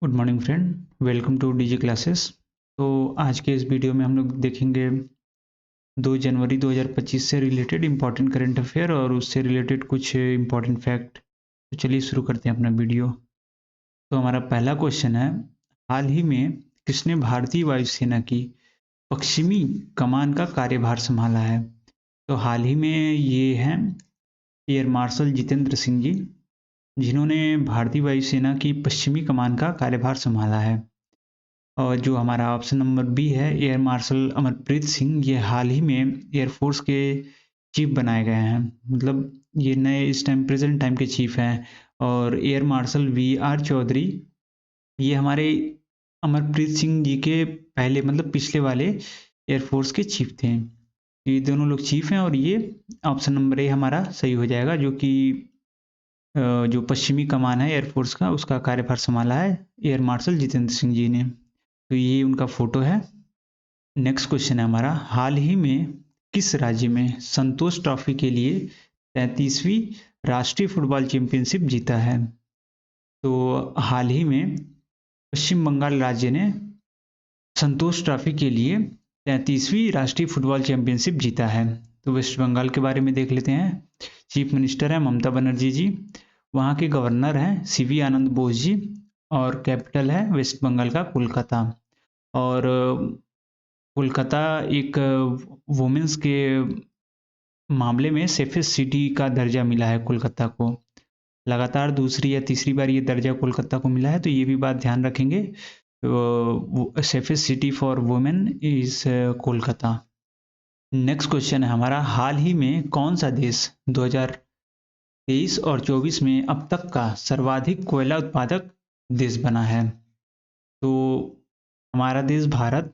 Good morning friend, welcome to DG classes. तो आज के इस वीडियो में हम लोग देखेंगे 2 जनवरी 2025 से रिलेटेड इम्पॉर्टेंट करंट अफेयर और उससे रिलेटेड कुछ इम्पॉर्टेंट फैक्ट। तो चलिए शुरू करते हैं अपना वीडियो। तो हमारा पहला क्वेश्चन है, हाल ही में किसने भारतीय वायुसेना की पश्चिमी कमान का कार्यभार संभाला है? तो हाल ही में ये हैं एयर मार्शल जितेंद्र सिंह जी, जिन्होंने भारतीय वायुसेना की पश्चिमी कमान का कार्यभार संभाला है। और जो हमारा ऑप्शन नंबर बी है, एयर मार्शल अमरप्रीत सिंह, ये हाल ही में एयरफोर्स के चीफ बनाए गए हैं। मतलब ये नए इस टाइम प्रेजेंट टाइम के चीफ हैं। और air marshal V R Chaudhary, ये हमारे अमरप्रीत सिंह जी के पहले मतलब पिछले वाले एयरफोर्स के चीफ थे। ये दोनों लोग चीफ हैं और ये ऑप्शन नंबर ए हमारा सही हो जाएगा, जो कि जो पश्चिमी कमान है एयरफोर्स का, उसका कार्यभार संभाला है एयर मार्शल जितेंद्र सिंह जी ने। तो ये उनका फोटो है। नेक्स्ट क्वेश्चन है हमारा, हाल ही में किस राज्य में संतोष ट्रॉफी के लिए 33वीं राष्ट्रीय फुटबॉल चैंपियनशिप जीता है? तो हाल ही में पश्चिम बंगाल राज्य ने संतोष ट्रॉफी के लिए 33वीं राष्ट्रीय फुटबॉल चैंपियनशिप जीता है। तो वेस्ट बंगाल के बारे में देख लेते हैं। चीफ मिनिस्टर है ममता बनर्जी जी, वहाँ के गवर्नर हैं सीवी आनंद बोस जी, और कैपिटल है वेस्ट बंगाल का कोलकाता। और कोलकाता एक वुमेन्स के मामले में सेफेस्ट सिटी का दर्जा मिला है कोलकाता को। लगातार दूसरी या तीसरी बार ये दर्जा कोलकाता को मिला है, तो ये भी बात ध्यान रखेंगे। Safest city for women is Kolkata. Next question है हमारा, हाल ही में कौन सा देश 2023 और 24 में अब तक का सर्वाधिक कोयला उत्पादक देश बना है? तो हमारा देश भारत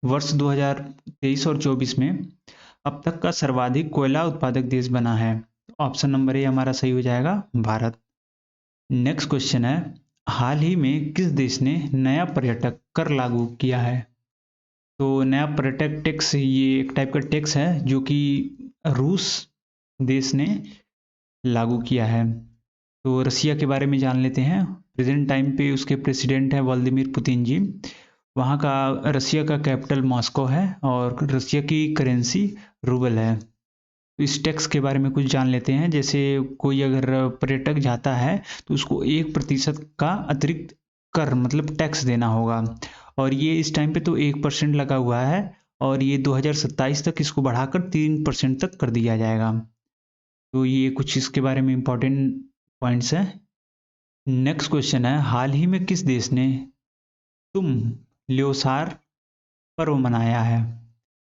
वर्ष 2023 और 24 में अब तक का सर्वाधिक कोयला उत्पादक देश बना है। ऑप्शन नंबर ए हमारा सही हो जाएगा, भारत। नेक्स्ट क्वेश्चन है, हाल ही में किस देश ने नया पर्यटक कर लागू किया है? तो नया पर्यटक टैक्स, ये एक टाइप का टैक्स है जो कि रूस देश ने लागू किया है। तो रसिया के बारे में जान लेते हैं। प्रेजेंट टाइम पे उसके प्रेसिडेंट हैं व्लादिमीर पुतिन जी। वहाँ का रसिया का कैपिटल मॉस्को है और रसिया की करेंसी रूबल है। तो इस टैक्स के बारे में कुछ जान लेते हैं। जैसे कोई अगर पर्यटक जाता है तो उसको 1% का अतिरिक्त कर मतलब टैक्स देना होगा, और ये इस टाइम पे तो 1% लगा हुआ है, और ये 2027 तक इसको बढ़ाकर 3% तक कर दिया जाएगा। तो ये कुछ इसके बारे में इम्पोर्टेंट पॉइंट्स हैं। नेक्स्ट क्वेश्चन है, हाल ही में किस देश ने तुम ल्योसार पर्व मनाया है?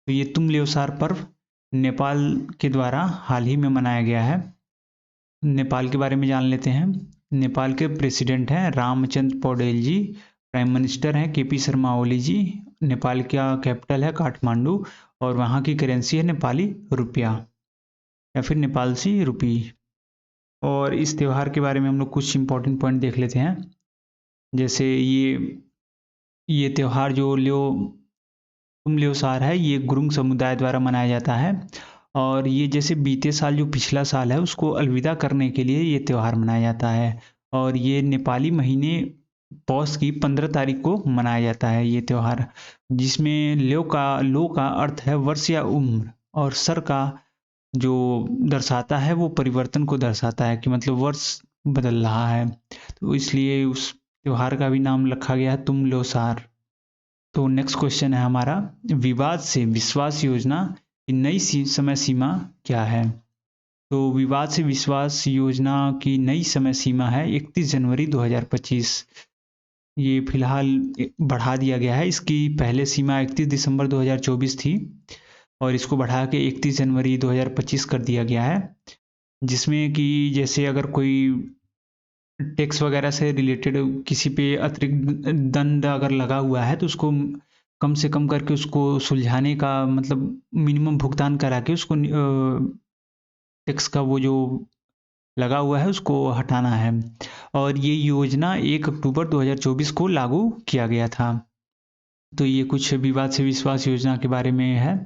तो ये तुम ल्योसार पर्व नेपाल के द्वारा हाल ही में मनाया गया है। नेपाल के बारे में जान लेते हैं। नेपाल के प्रेसिडेंट हैं रामचंद्र पौडेल जी, प्राइम मिनिस्टर हैं केपी शर्मा ओली जी, नेपाल का कैपिटल है काठमांडू, और वहाँ की करेंसी है नेपाली रुपया या फिर नेपाल सी रुपी। और इस त्यौहार के बारे में हम लोग कुछ इंपॉर्टेंट पॉइंट देख लेते हैं। जैसे ये त्यौहार जो तुम ल्योसार है, ये गुरुंग समुदाय द्वारा मनाया जाता है। और ये जैसे बीते साल जो पिछला साल है उसको अलविदा करने के लिए ये त्यौहार मनाया जाता है। और ये नेपाली महीने पौष की 15 तारीख को मनाया जाता है ये त्यौहार, जिसमें लो का अर्थ है वर्ष या उम्र, और सर का जो दर्शाता है वो परिवर्तन को दर्शाता है कि मतलब वर्ष बदल रहा है। तो इसलिए उस त्योहार का भी नाम रखा गया है तुम ल्योसार। तो नेक्स्ट क्वेश्चन है हमारा, विवाद से विश्वास योजना की नई समय सीमा क्या है? तो विवाद से विश्वास योजना की नई समय सीमा है 31 जनवरी 2025। ये फिलहाल बढ़ा दिया गया है। इसकी पहले सीमा 31 दिसंबर 2024 थी, और इसको बढ़ा के 31 जनवरी 2025 कर दिया गया है। जिसमें कि जैसे अगर कोई टैक्स वगैरह से रिलेटेड किसी पे अतिरिक्त दंड अगर लगा हुआ है तो उसको कम से कम करके उसको सुलझाने का मतलब मिनिमम भुगतान करा के उसको टैक्स का वो जो लगा हुआ है उसको हटाना है। और ये योजना 1 अक्टूबर 2024 को लागू किया गया था। तो ये कुछ विवाद से विश्वास योजना के बारे में है।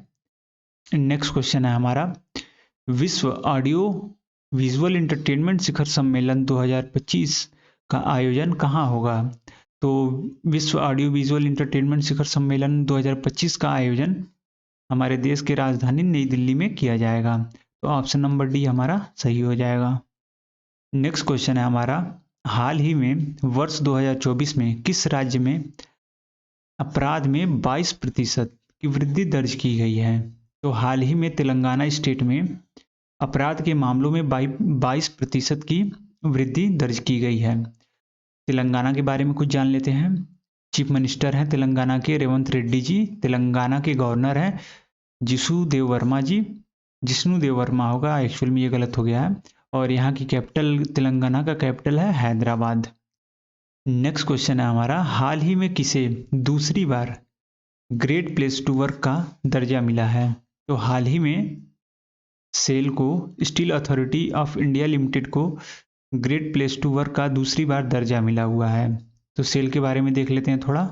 नेक्स्ट क्वेश्चन है हमारा, विश्व ऑडियो विजुअल एंटरटेनमेंट शिखर सम्मेलन 2025 का आयोजन कहाँ होगा? तो विश्व ऑडियो विजुअल इंटरटेनमेंट शिखर सम्मेलन 2025 का आयोजन हमारे देश की राजधानी नई दिल्ली में किया जाएगा। तो ऑप्शन नंबर डी हमारा सही हो जाएगा। नेक्स्ट क्वेश्चन है हमारा, हाल ही में वर्ष 2024 में किस राज्य में अपराध में 22% की वृद्धि दर्ज की गई है? तो हाल ही में तेलंगाना स्टेट में अपराध के मामलों में 22% की वृद्धि दर्ज की गई है। तेलंगाना के बारे में कुछ जान लेते हैं। चीफ मिनिस्टर हैं तेलंगाना के रेवंत रेड्डी जी। तेलंगाना के गवर्नर हैं जिष्णु देव वर्मा जी। जिष्णु देव वर्मा होगा, एक्चुअल में ये गलत हो गया है। और यहाँ की कैपिटल, तेलंगाना का कैपिटल है हैदराबाद। नेक्स्ट क्वेश्चन है हमारा, हाल ही में किसे दूसरी बार ग्रेट प्लेस टू वर्क का दर्जा मिला है? तो हाल ही में सेल को, steel authority of India limited को ग्रेट प्लेस टू वर्क का दूसरी बार दर्जा मिला हुआ है। तो सेल के बारे में देख लेते हैं थोड़ा।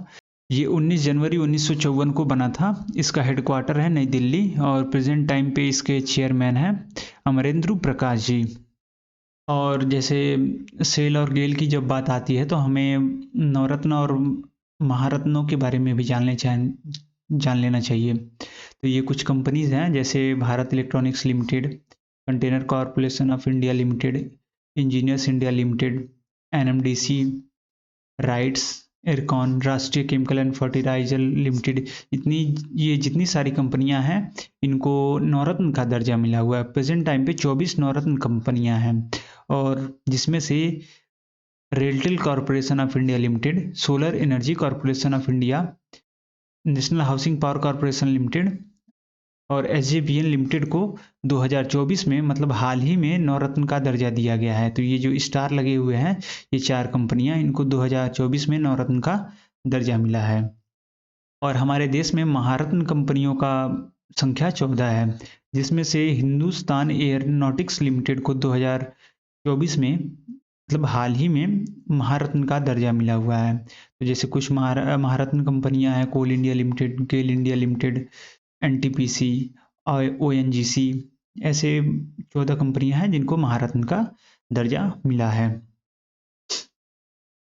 ये 19 जनवरी 1954 को बना था। इसका हेडक्वार्टर है नई दिल्ली और प्रेजेंट टाइम पे इसके चेयरमैन हैं अमरेंद्र प्रकाश जी। और जैसे सेल और गेल की जब बात आती है तो हमें नवरत्न और महारत्नों के बारे में भी जान लेना चाहिए। तो ये कुछ कंपनीज हैं जैसे Bharat electronics limited, container corporation of India limited, engineers India limited, NMDC, rights, Ircon, राष्ट्रीय केमिकल एंड फर्टिलाइजर लिमिटेड। ये जितनी सारी कंपनियां हैं इनको नवरत्न का दर्जा मिला हुआ है। प्रेजेंट टाइम पे 24 नवरत्न कंपनियां हैं और जिसमें से RailTel corporation of India limited, solar energy corporation of India, national housing power corporation limited और एसजेवीएन लिमिटेड को 2024 में मतलब हाल ही में नवरत्न का दर्जा दिया गया है। तो ये जो स्टार लगे हुए हैं ये 4 कंपनियां, इनको 2024 में नवरत्न का दर्जा मिला है। और हमारे देश में महारत्न कंपनियों का संख्या 14 है, जिसमें से हिंदुस्तान एयरोनॉटिक्स लिमिटेड को 2024 में मतलब हाल ही में महारत्न का दर्जा मिला हुआ है। तो जैसे कुछ महारत्न कंपनियां हैं, कोल इंडिया लिमिटेड, गेल इंडिया लिमिटेड, एनटीपीसी और ओएनजीसी, ऐसे 14 कंपनियां हैं जिनको महारत्न का दर्जा मिला है।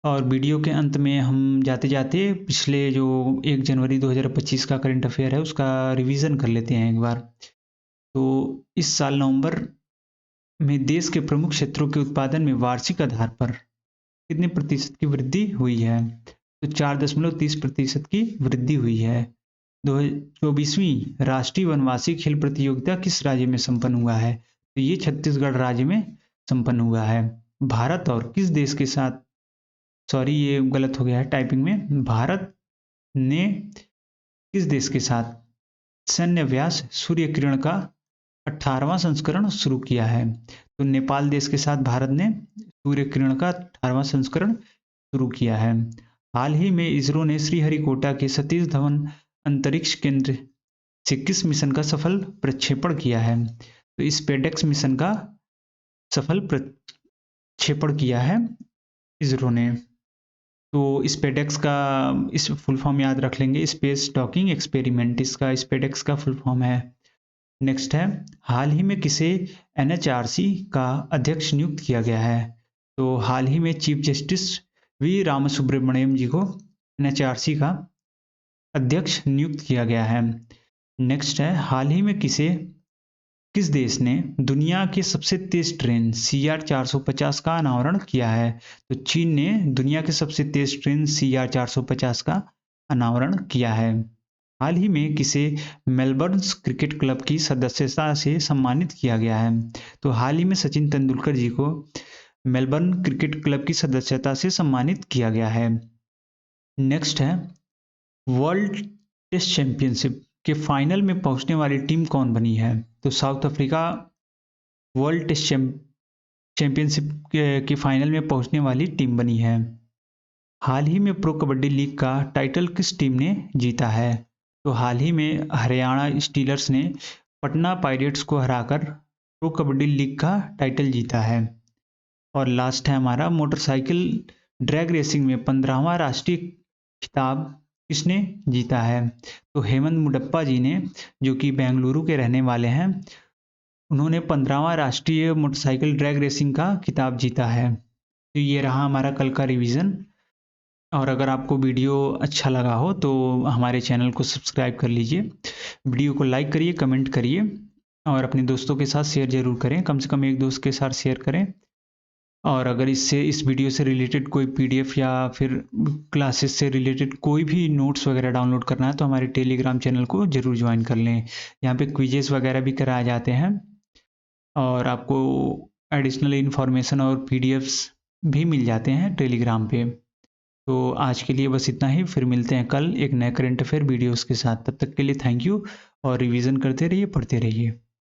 और वीडियो के अंत में हम जाते जाते पिछले जो 1 जनवरी 2025 का करंट अफेयर है उसका रिवीजन कर लेते हैं एक बार। तो इस साल नवंबर में देश के प्रमुख क्षेत्रों के उत्पादन में वार्षिक आधार पर कितने प्रतिशत की वृद्धि हुई है? तो 4.30% की वृद्धि हुई है। 24वीं राष्ट्रीय वनवासी खेल प्रतियोगिता किस राज्य में संपन्न हुआ है? तो ये छत्तीसगढ़ राज्य में संपन्न हुआ है। भारत और किस देश के साथ, सॉरी ये गलत हो गया है टाइपिंग में, भारत ने किस देश के साथ सैन्य व्यास सूर्य किरण का 18वां संस्करण शुरू किया है? तो नेपाल देश के साथ भारत ने सूर्य किरण का 18वां संस्करण शुरू किया है। हाल ही में इसरो ने श्रीहरिकोटा के सतीश धवन अंतरिक्ष केंद्र से किस मिशन का सफल प्रक्षेपण किया है? तो स्पेडेक्स मिशन का सफल प्रक्षेपण किया है इसरो ने। तो स्पेडेक्स का इस फुल फॉर्म याद रख लेंगे, स्पेस डॉकिंग एक्सपेरिमेंट, इसका स्पेडेक्स का फुल फॉर्म है। नेक्स्ट है, हाल ही में किसे एनएचआरसी का अध्यक्ष नियुक्त किया गया है? तो हाल ही में चीफ जस्टिस वी रामसुब्रमण्यम जी को एनएचआरसी का अध्यक्ष नियुक्त किया गया है। नेक्स्ट है, हाल ही में किस देश ने दुनिया की सबसे तेज ट्रेन CR450 का अनावरण किया है? तो चीन ने दुनिया की सबसे तेज ट्रेन CR450 का अनावरण किया है। हाल ही में किसे मेलबर्न क्रिकेट क्लब की सदस्यता से सम्मानित किया गया है? तो हाल ही में सचिन तेंदुलकर जी को मेलबर्न क्रिकेट क्लब की सदस्यता से सम्मानित किया गया है। नेक्स्ट है, वर्ल्ड टेस्ट चैंपियनशिप के फाइनल में पहुंचने वाली टीम कौन बनी है? तो South Africa world test championship के फाइनल में पहुंचने वाली टीम बनी है। हाल ही में प्रो कबड्डी लीग का टाइटल किस टीम ने जीता है? तो हाल ही में हरियाणा स्टीलर्स ने पटना पायरेट्स को हराकर प्रो कबड्डी लीग का टाइटल जीता है। और लास्ट है हमारा, मोटरसाइकिल ड्रैग रेसिंग में 15वां राष्ट्रीय खिताब किसने जीता है? तो हेमंत मुडप्पा जी ने, जो कि बेंगलुरु के रहने वाले हैं, उन्होंने 15वां राष्ट्रीय मोटरसाइकिल ड्रैग रेसिंग का खिताब जीता है। तो ये रहा हमारा कल का रिवीजन। और अगर आपको वीडियो अच्छा लगा हो तो हमारे चैनल को सब्सक्राइब कर लीजिए, वीडियो को लाइक करिए, कमेंट करिए और अपने दोस्तों के साथ शेयर ज़रूर करें, कम से कम एक दोस्त के साथ शेयर करें। और अगर इस वीडियो से रिलेटेड कोई पीडीएफ या फिर क्लासेस से रिलेटेड कोई भी नोट्स वगैरह डाउनलोड करना है तो हमारे टेलीग्राम चैनल को ज़रूर ज्वाइन कर लें। यहाँ पे क्विजेस वगैरह भी कराए जाते हैं और आपको एडिशनल इन्फॉर्मेशन और पीडीएफ्स भी मिल जाते हैं टेलीग्राम पे। तो आज के लिए बस इतना ही, फिर मिलते हैं कल एक नए करंट अफेयर वीडियोस के साथ। तब तक के लिए थैंक यू और रिवीजन करते रहिए, पढ़ते रहिए।